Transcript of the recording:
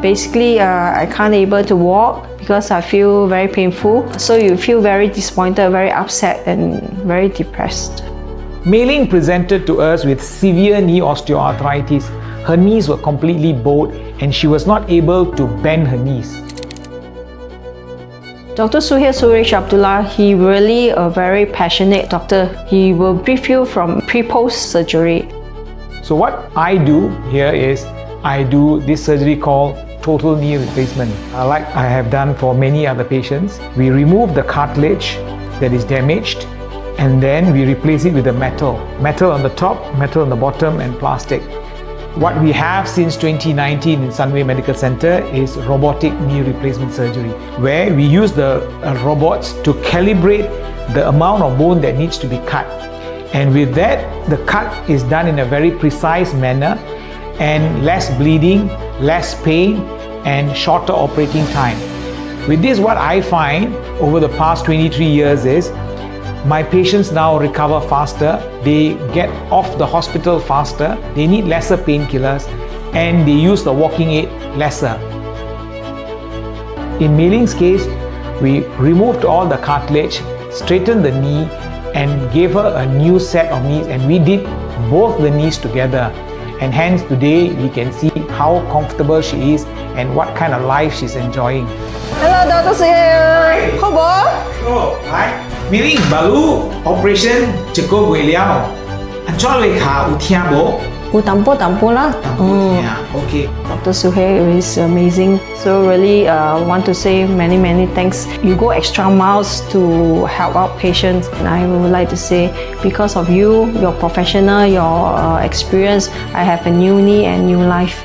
Basically, I can't able to walk because I feel very painful. So you feel very disappointed, very upset and very depressed. Mei Ling presented to us with severe knee osteoarthritis. Her knees were completely bowed and she was not able to bend her knees. Dr. Suhail Suresh Abdullah, he really a very passionate doctor. He will brief you from pre-post surgery. So what I do here is I do this surgery called total knee replacement. Like I have done for many other patients, we remove the cartilage that is damaged and then we replace it with the metal. Metal on the top, metal on the bottom and plastic. What we have since 2019 in Sunway Medical Centre is robotic knee replacement surgery, where we use the robots to calibrate the amount of bone that needs to be cut. And with that, the cut is done in a very precise manner and less bleeding, less pain and shorter operating time. With this, what I find over the past 23 years is my patients now recover faster, they get off the hospital faster, they need lesser painkillers and they use the walking aid lesser. In Mei Ling's case, we removed all the cartilage, straightened the knee and gave her a new set of knees, and we did both the knees together, and hence today we can see how comfortable she is and what kind of life she's enjoying. Hello, Dr. Suhail. How about? Oh, hi. Mei Ling baru operation cukup beliau. Ancol lekha utiang bo. Tampo lah. Okay. Dr. Suhail is amazing. So really want to say many thanks. You go extra miles to help out patients. And I would like to say because of you, your professional, your experience, I have a new knee and new life.